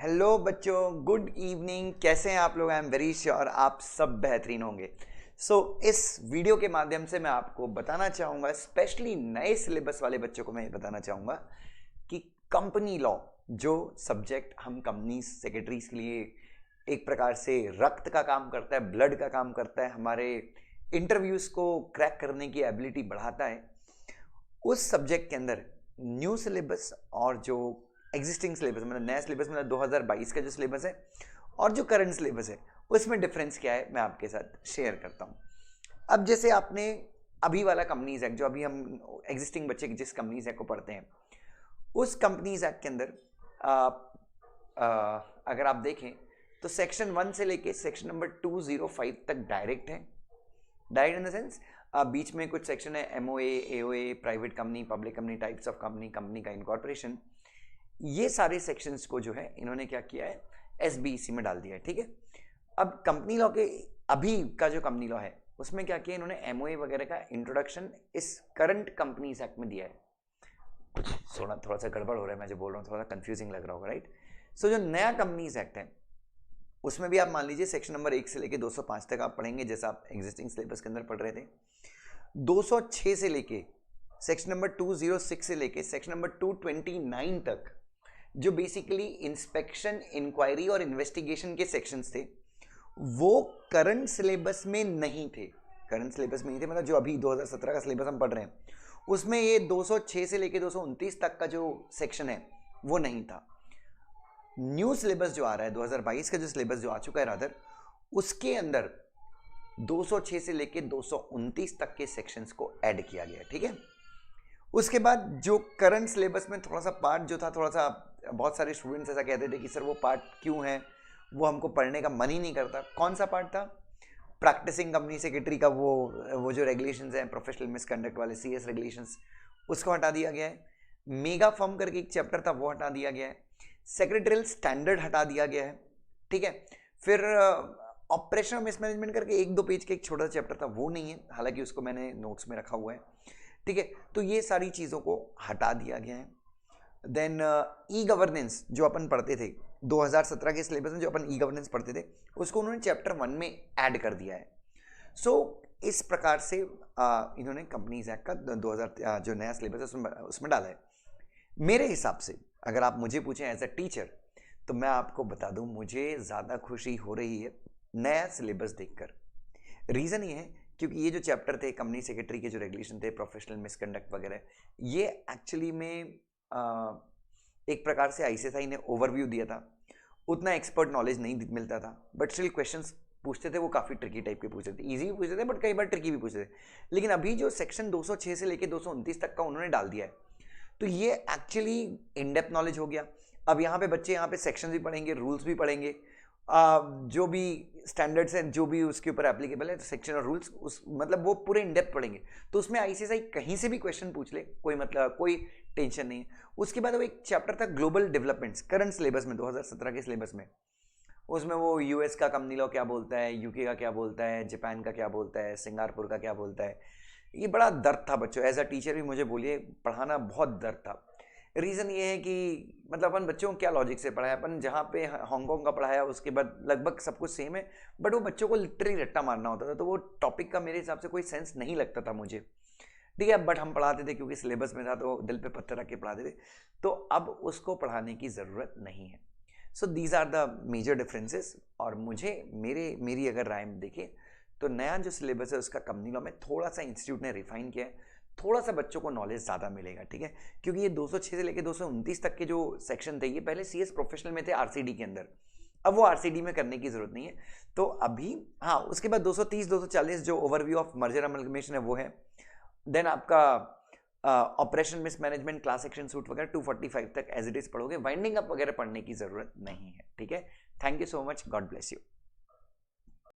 Hello बच्चों, good evening. कैसे हैं आप लोग? आई एम वेरी श्योर आप सब बेहतरीन होंगे। इस वीडियो के माध्यम से मैं आपको बताना चाहूँगा, स्पेशली नए सिलेबस वाले बच्चों को मैं बताना चाहूँगा कि कंपनी लॉ जो सब्जेक्ट हम कंपनी सेक्रेटरीज के लिए एक प्रकार से रक्त का काम करता है, ब्लड का काम करता है, हमारे इंटरव्यूज़ को क्रैक करने की एबिलिटी बढ़ाता है, उस सब्जेक्ट के अंदर न्यू सिलेबस और जो एग्जिस्टिंग सिलेबस मतलब नया सिलेबस मतलब 2022 का जो सिलेबस है और जो करंट सिलेबस है उसमें डिफरेंस क्या है मैं आपके साथ शेयर करता हूँ। अब जैसे आपने अभी वाला कंपनीज एक्ट जो अभी हम एग्जिस्टिंग बच्चे जिस कंपनीज एक्ट को पढ़ते हैं उस कंपनीज एक्ट के अंदर अगर आप देखें तो सेक्शन 1 से लेके सेक्शन नंबर 205 तक डायरेक्ट है। डायरेक्ट इन द सेंस बीच में कुछ सेक्शन है MOA, AOA, private company, public company, types of company, company का इनकॉर्पोरेशन। ये सारे सेक्शंस को जो है इन्होंने क्या किया है, एसबीसी में डाल दिया है। ठीक है, अब कंपनी लॉ के अभी का जो कंपनी लॉ है उसमें क्या किया इन्होंने, एमओए वगैरह का इंट्रोडक्शन इस करंट कंपनीज एक्ट में दिया है। कुछ थोड़ा सा गड़बड़ हो रहा है, मैं जो बोल रहा हूँ थोड़ा कंफ्यूजिंग लग रहा होगा, राइट। सो जो नया कंपनीज एक्ट है उसमें भी आप मान लीजिए सेक्शन नंबर 1 से लेके 205 तक आप पढ़ेंगे जैसा आप एग्जिस्टिंग सिलेबस के अंदर पढ़ रहे थे। 206 से लेके सेक्शन नंबर 206 से लेके सेक्शन नंबर 229 तक जो बेसिकली इंस्पेक्शन, इंक्वायरी और इन्वेस्टिगेशन के सेक्शंस थे वो करंट सिलेबस में नहीं थे। करंट सिलेबस में नहीं थे मतलब जो अभी 2017 का सिलेबस हम पढ़ रहे हैं उसमें ये 206 से लेके 229 तक का जो सेक्शन है वो नहीं था। न्यू सिलेबस जो आ रहा है 2022 का जो सिलेबस जो आ चुका है रादर, उसके अंदर 206 से लेके 229 तक के सेक्शंस को ऐड किया गया है। ठीक है, उसके बाद जो करंट सिलेबस में थोड़ा सा पार्ट जो था, थोड़ा सा बहुत सारे स्टूडेंट्स ऐसा कहते थे कि सर वो पार्ट क्यों है, वो हमको पढ़ने का मन ही नहीं करता। कौन सा पार्ट था? प्रैक्टिसिंग कंपनी सेक्रेटरी का वो जो रेगुलेशंस हैं, प्रोफेशनल मिसकंडक्ट वाले सीएस रेगुलेशंस, उसको हटा दिया गया है। मेगा फर्म करके एक चैप्टर था वो हटा दिया गया है। सेक्रेटरियल स्टैंडर्ड हटा दिया गया है। ठीक है, फिर ऑपरेशनल मिसमैनेजमेंट करके 1-2 पेज का एक छोटा सा चैप्टर था वो नहीं है, हालांकि उसको मैंने नोट्स में रखा हुआ है। ठीक है, तो ये सारी चीज़ों को हटा दिया गया है। देन ई गवर्नेंस जो अपन पढ़ते थे 2017 के सिलेबस में, जो अपन ई गवर्नेंस पढ़ते थे उसको उन्होंने चैप्टर 1 में ऐड कर दिया है। इस प्रकार से इन्होंने कंपनीज एक्ट का 2000 जो नया सिलेबस है उसमें डाला है। मेरे हिसाब से अगर आप मुझे पूछें एज अ टीचर तो मैं आपको बता दूं मुझे ज़्यादा खुशी हो रही है नया सिलेबस देखकर। रीज़न ये है क्योंकि ये जो चैप्टर थे कंपनी सेक्रेटरी के जो रेगुलेशन थे, प्रोफेशनल मिसकंडक्ट वगैरह, ये एक्चुअली में एक प्रकार से आईसीएसआई ने ओवरव्यू दिया था, उतना एक्सपर्ट नॉलेज नहीं मिलता था, बट स्टिल क्वेश्चंस पूछते थे वो काफ़ी ट्रिकी टाइप के पूछते थे, इजी भी पूछते थे बट कई बार ट्रिकी भी पूछते थे। लेकिन अभी जो सेक्शन 206 से लेके 229 तक का उन्होंने डाल दिया है तो ये एक्चुअली इन डेप्थ नॉलेज हो गया। अब यहाँ पे बच्चे यहाँ पे सेक्शन भी पढ़ेंगे, रूल्स भी पढ़ेंगे, जो भी स्टैंडर्ड्स हैं जो भी उसके ऊपर एप्लीकेबल है, तो सेक्शन और रूल्स उस मतलब वो पूरे इन डेप्थ पढ़ेंगे। तो उसमें आईसीएसआई कहीं से भी क्वेश्चन पूछ ले, कोई मतलब कोई टेंशन नहीं है। उसके बाद वो एक चैप्टर था ग्लोबल डेवलपमेंट्स करंट सिलेबस में 2017 के सिलेबस में, उसमें वो यूएस का कंपनी लॉ क्या बोलता है, यूके का क्या बोलता है, जापान का क्या बोलता है, सिंगापुर का क्या बोलता है। ये बड़ा दर्द था बच्चों, एज अ टीचर भी मुझे बोलिए पढ़ाना बहुत दर्द था। रीज़न ये है कि मतलब अपन बच्चों को क्या लॉजिक से पढ़ाया, अपन जहाँ पे हांगकांग का पढ़ाया उसके बाद लगभग सब कुछ सेम है, बट वो बच्चों को लिटरली रट्टा मारना होता था, तो वो टॉपिक का मेरे हिसाब से कोई सेंस नहीं लगता था मुझे। ठीक है, बट हम पढ़ाते थे क्योंकि सिलेबस में था तो दिल पे पत्थर रख के पढ़ाते थे, तो अब उसको पढ़ाने की ज़रूरत नहीं है। So these are the major differences. और मेरी अगर राय में देखें तो नया जो सिलेबस है उसका कंपनी लॉ में थोड़ा सा इंस्टीट्यूट ने रिफाइन किया है, थोड़ा सा बच्चों को नॉलेज ज़्यादा मिलेगा। ठीक है, क्योंकि ये 206 से लेकर 229 तक के जो सेक्शन थे ये पहले सीएस प्रोफेशनल में थे आरसीडी के अंदर, अब वो आरसीडी में करने की जरूरत नहीं है। तो अभी हाँ, उसके बाद 230, 240 जो ओवरव्यू ऑफ मर्जर अमलगमेशन है वो है। देन आपका operation mismanagement, class action suit वगैरह 245 तक एज इट इज पढ़ोगे, वाइंडिंग अप वगैरह पढ़ने की जरूरत नहीं है। ठीक है, thank you so much, God bless you.